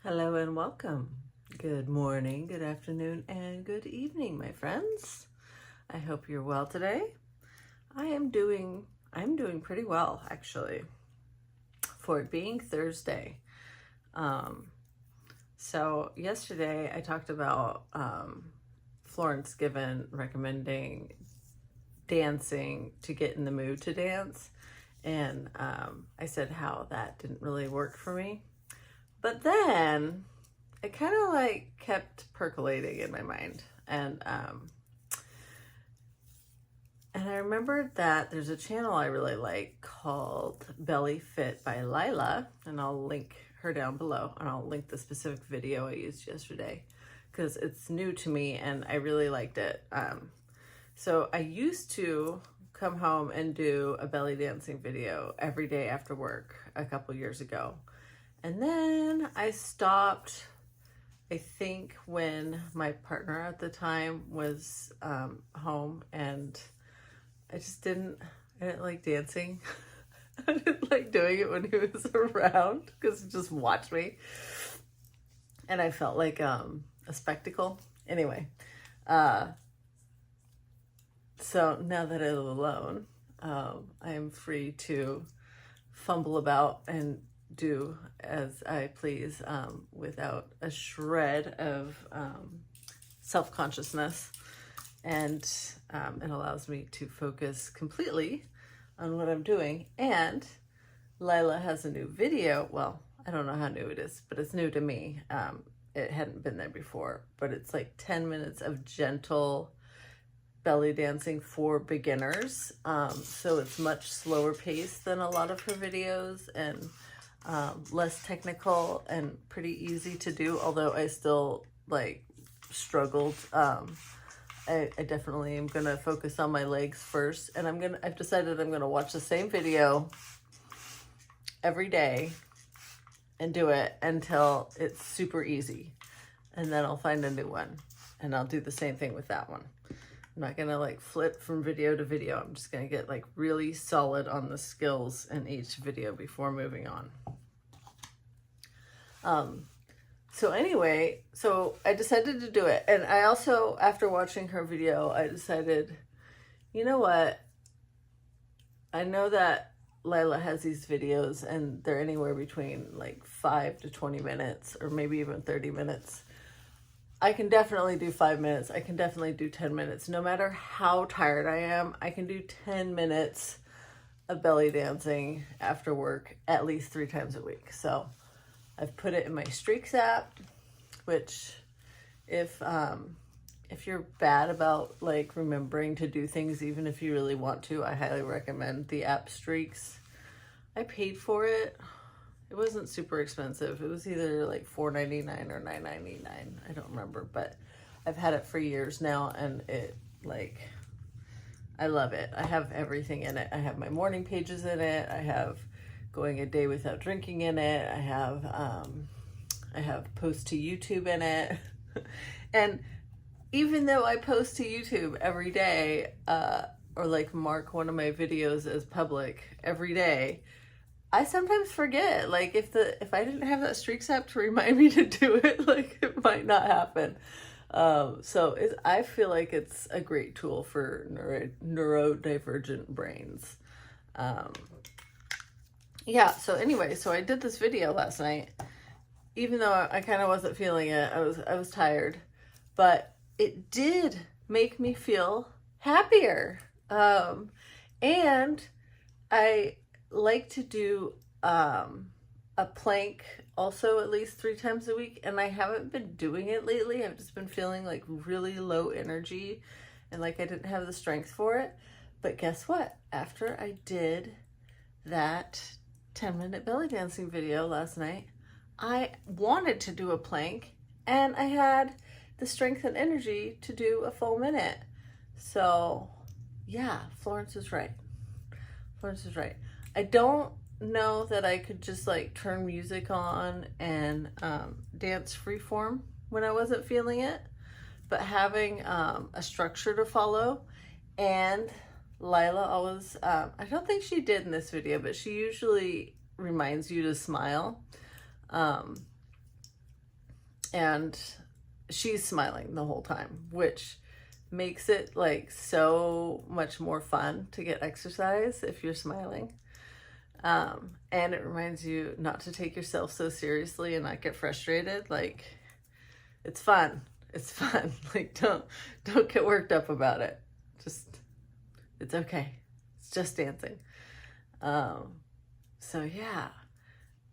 Hello and welcome. Good morning, good afternoon, and good evening, my friends. I hope you're well today. I'm doing pretty well, actually, for it being Thursday. So yesterday I talked about Florence Given recommending dancing to get in the mood to dance. And I said how that didn't really work for me. But then it kind of like kept percolating in my mind. And I remembered that there's a channel I really like called Belly Fit by Lailah, and I'll link her down below, and I'll link the specific video I used yesterday because it's new to me and I really liked it. So I used to come home and do a belly dancing video every day after work a couple years ago. And then I stopped, I think, when my partner at the time was home, and I didn't like dancing. I didn't like doing it when he was around because he just watched me. And I felt like a spectacle. Anyway, so now that I live alone, I am free to fumble about and do as I please without a shred of self-consciousness, and it allows me to focus completely on what I'm doing. And Lailah has a new video. Well, I don't know how new it is, but it's new to me. It hadn't been there before, but it's like 10 minutes of gentle belly dancing for beginners. So it's much slower paced than a lot of her videos, and less technical and pretty easy to do, although I still like struggled. I definitely am gonna focus on my legs first, and I've decided I'm gonna watch the same video every day and do it until it's super easy, and then I'll find a new one and I'll do the same thing with that one. I'm not gonna like flip from video to video. I'm just gonna get like really solid on the skills in each video before moving on. So anyway, so I decided to do it. And I also, after watching her video, I decided, you know what? I know that Lailah has these videos and they're anywhere between like 5 to 20 minutes or maybe even 30 minutes. I can definitely do 5 minutes. I can definitely do 10 minutes. No matter how tired I am, I can do 10 minutes of belly dancing after work at least 3 times a week. So I've put it in my Streaks app, which if you're bad about like remembering to do things, even if you really want to, I highly recommend the app Streaks. I paid for it. It wasn't super expensive. It was either like $4.99 or $9.99. I don't remember, but I've had it for years now, and it I love it. I have everything in it. I have my morning pages in it. I have going a day without drinking in it. I have post to YouTube in it. And even though I post to YouTube every day, or like mark one of my videos as public every day, I sometimes forget. Like if I didn't have that Streaks app to remind me to do it, like it might not happen. So I feel like it's a great tool for neurodivergent brains. Yeah, so anyway, so I did this video last night, even though I kind of wasn't feeling it. I was tired, but it did make me feel happier. And I like to do a plank also at least 3 times a week, and I haven't been doing it lately. I've just been feeling like really low energy and like I didn't have the strength for it. But guess what? After I did that 10-minute belly dancing video last night, I wanted to do a plank, and I had the strength and energy to do a full minute. So yeah, Florence is right. Florence is right. I don't know that I could just like turn music on and dance freeform when I wasn't feeling it, but having a structure to follow. And Lailah always, I don't think she did in this video, but she usually reminds you to smile. and she's smiling the whole time, which makes it like so much more fun to get exercise if you're smiling. And it reminds you not to take yourself so seriously and not get frustrated. Like, it's fun. It's fun. Like, don't get worked up about it. Just, it's okay. It's just dancing. So yeah.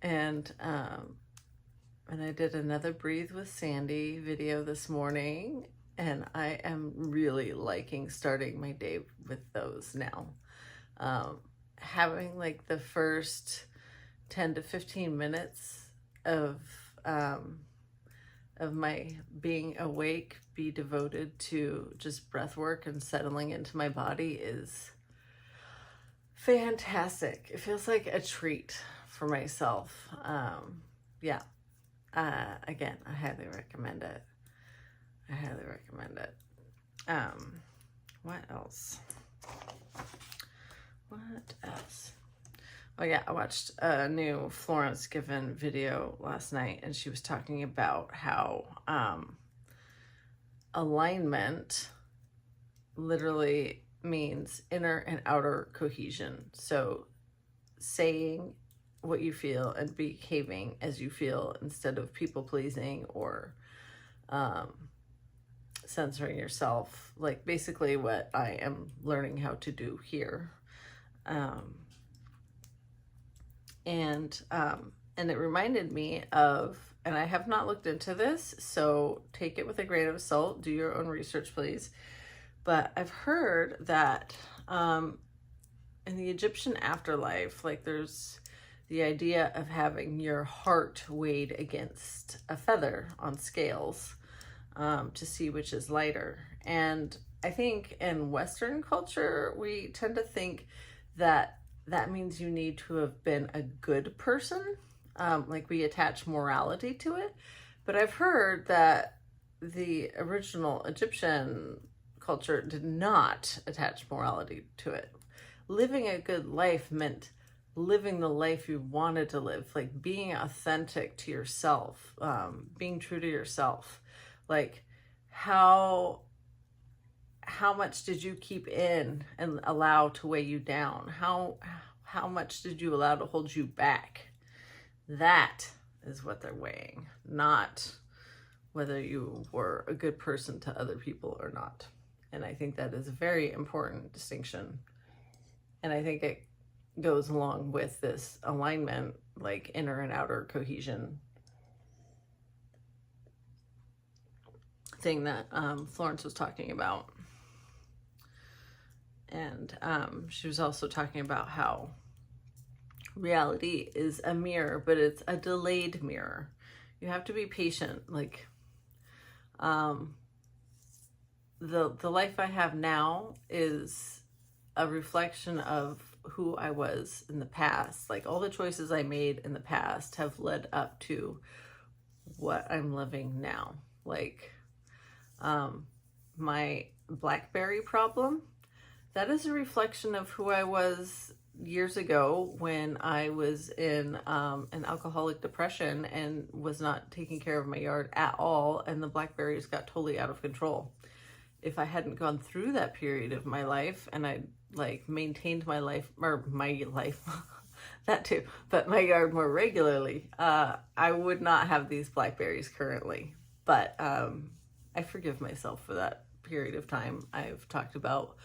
And I did another Breathe with Sandy video this morning, and I am really liking starting my day with those now. Having like the first 10 to 15 minutes of my being awake be devoted to just breath work and settling into my body is fantastic. It feels like a treat for myself. Yeah. Again, I highly recommend it. I highly recommend it. What else? What else? Oh yeah, I watched a new Florence Given video last night, and she was talking about how alignment literally means inner and outer cohesion. So saying what you feel and behaving as you feel instead of people pleasing or censoring yourself, like basically what I am learning how to do here. And it reminded me of, and I have not looked into this, so take it with a grain of salt, do your own research, please. But I've heard that in the Egyptian afterlife, like there's the idea of having your heart weighed against a feather on scales to see which is lighter. And I think in Western culture, we tend to think that that means you need to have been a good person. Like we attach morality to it. But I've heard that the original Egyptian culture did not attach morality to it. Living a good life meant living the life you wanted to live, like being authentic to yourself, being true to yourself. Like how much did you keep in and allow to weigh you down? How much did you allow to hold you back? That is what they're weighing, not whether you were a good person to other people or not. And I think that is a very important distinction. And I think it goes along with this alignment, like inner and outer cohesion thing that Florence was talking about. And she was also talking about how reality is a mirror, but it's a delayed mirror. You have to be patient. Like the life I have now is a reflection of who I was in the past. Like all the choices I made in the past have led up to what I'm living now. Like my BlackBerry problem, that is a reflection of who I was years ago when I was in an alcoholic depression and was not taking care of my yard at all, and the blackberries got totally out of control. If I hadn't gone through that period of my life and I like maintained my life, that too, but my yard more regularly, I would not have these blackberries currently. But I forgive myself for that period of time. I've talked about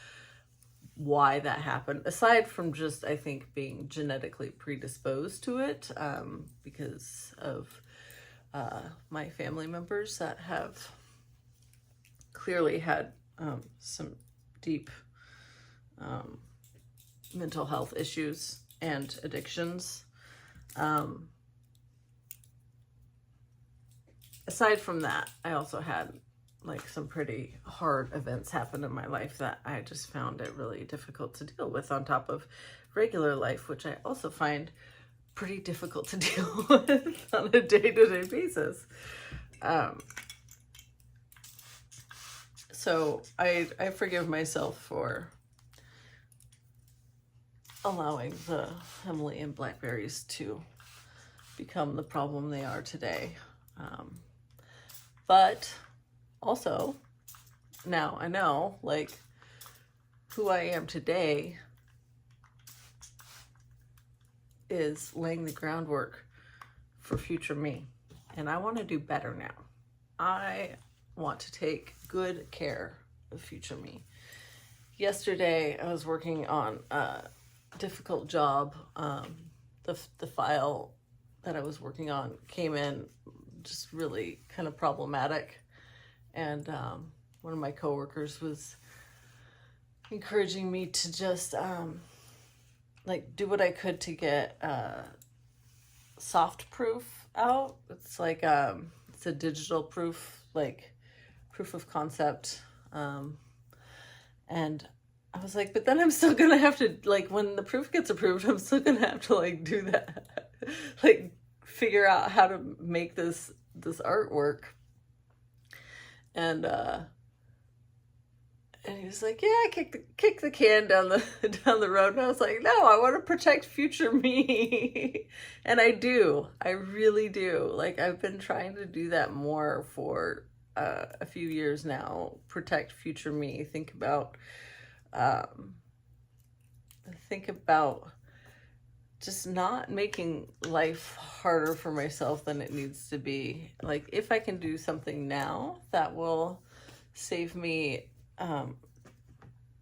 why that happened, aside from just, I think, being genetically predisposed to it, because of my family members that have clearly had some deep mental health issues and addictions. Aside from that, I also had like some pretty hard events happen in my life that I just found it really difficult to deal with, on top of regular life, which I also find pretty difficult to deal with on a day-to-day basis. So I forgive myself for allowing the Himalayan blackberries to become the problem they are today. But also, now I know, like, who I am today is laying the groundwork for future me. And I want to do better now. I want to take good care of future me. Yesterday, I was working on a difficult job. The file that I was working on came in just really kind of problematic. And one of my coworkers was encouraging me to just like do what I could to get soft proof out. It's like it's a digital proof, like proof of concept. And I was like, but then I'm still gonna have to, like, when the proof gets approved, I'm still gonna have to like do that, like figure out how to make this artwork. And he was like, yeah, kick the can down the road. And I was like, no, I want to protect future me. And I do. I really do. Like, I've been trying to do that more for a few years now. Protect future me. Think about just not making life harder for myself than it needs to be. Like, if I can do something now that will save me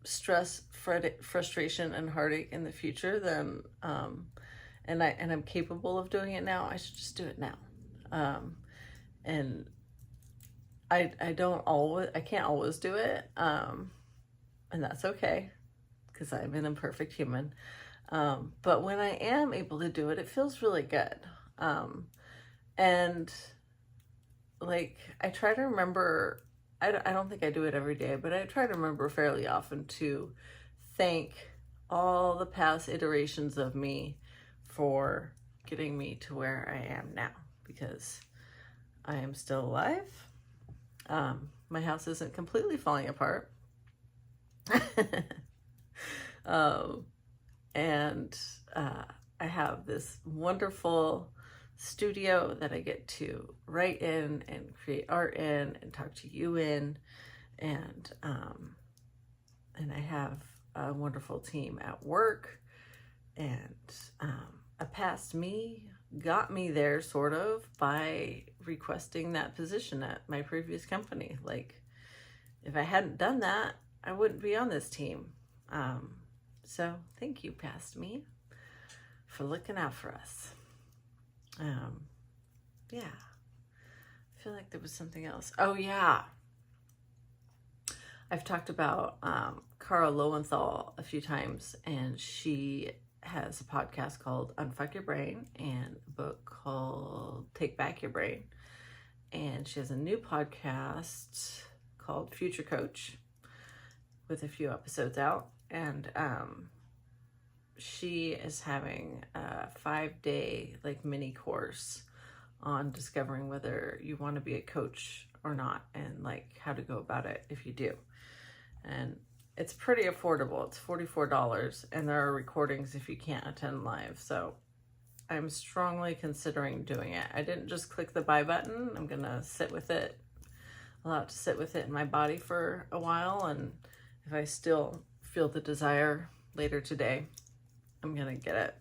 stress, frustration, and heartache in the future, then and I'm capable of doing it now, I should just do it now. And I can't always do it, and that's okay, because I'm an imperfect human. But when I am able to do it, it feels really good. And like, I try to remember, I don't think I do it every day, but I try to remember fairly often to thank all the past iterations of me for getting me to where I am now, because I am still alive. My house isn't completely falling apart. And I have this wonderful studio that I get to write in and create art in and talk to you in, and I have a wonderful team at work, and a past me got me there sort of by requesting that position at my previous company. Like, if I hadn't done that, I wouldn't be on this team. So thank you, past me, for looking out for us. Yeah, I feel like there was something else. Oh yeah, I've talked about Cara Lowenthal a few times, and she has a podcast called Unfuck Your Brain and a book called Take Back Your Brain. And she has a new podcast called Future Coach with a few episodes out. And she is having a 5-day like mini course on discovering whether you want to be a coach or not, and like how to go about it if you do. And it's pretty affordable. It's $44, and there are recordings if you can't attend live. So I'm strongly considering doing it. I didn't just click the buy button. I'm gonna sit with it, allow it to sit with it in my body for a while, and if I still feel the desire later today, I'm gonna get it.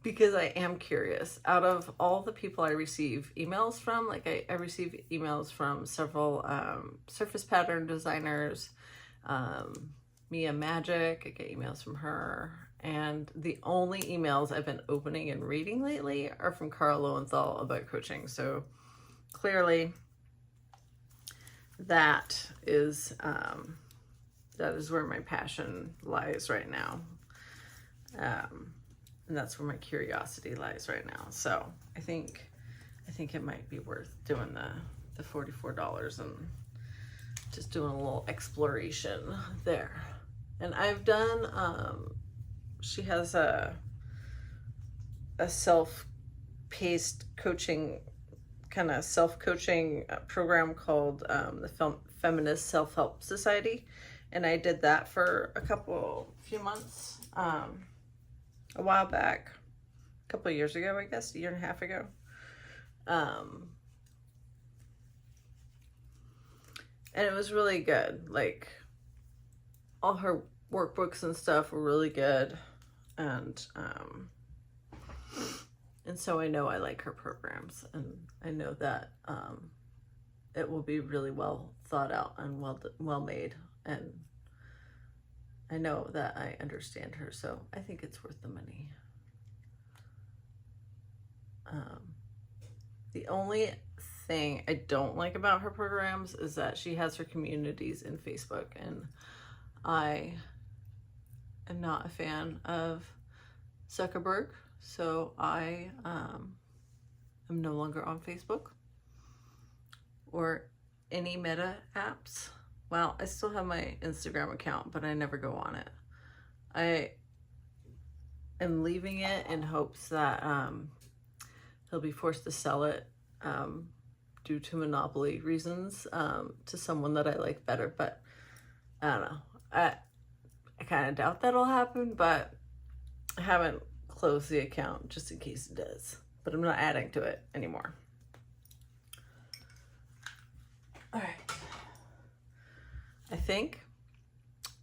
Because I am curious. Out of all the people I receive emails from, like I receive emails from several surface pattern designers, Mia Magic, I get emails from her, and the only emails I've been opening and reading lately are from Cara Lowenthal about coaching. So clearly that is where my passion lies right now. And that's where my curiosity lies right now. So I think it might be worth doing the $44 and just doing a little exploration there. And I've done, she has a self-paced coaching, kind of self-coaching program called the Feminist Self-Help Society. And I did that for a few months, a while back, a couple of years ago, I guess, a year and a half ago. And it was really good. Like, all her workbooks and stuff were really good. And so I know I like her programs, and I know that it will be really well thought out and well made, and I know that I understand her, so I think it's worth the money. The only thing I don't like about her programs is that she has her communities in Facebook, and I am not a fan of Zuckerberg, so I am no longer on Facebook or any Meta apps. Well, I still have my Instagram account, but I never go on it. I am leaving it in hopes that he'll be forced to sell it due to monopoly reasons to someone that I like better, but I don't know. I kind of doubt that'll happen, but I haven't closed the account just in case it does. But I'm not adding to it anymore. All right. I think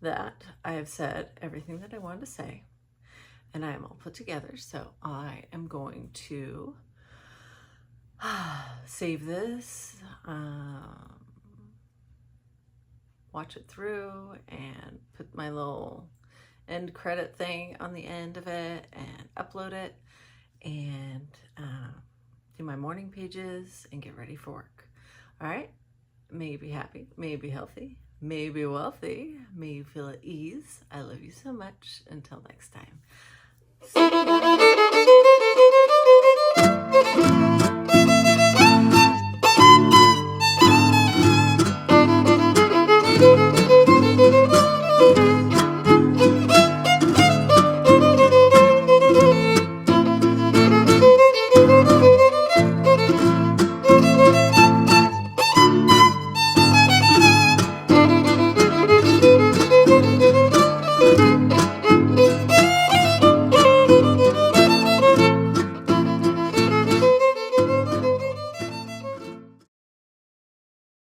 that I have said everything that I wanted to say, and I am all put together, so I am going to save this, watch it through, and put my little end credit thing on the end of it and upload it, and do my morning pages and get ready for work. All right. May you be happy, may you be healthy, may you be wealthy, may you feel at ease. I love you so much. Until next time. See ya.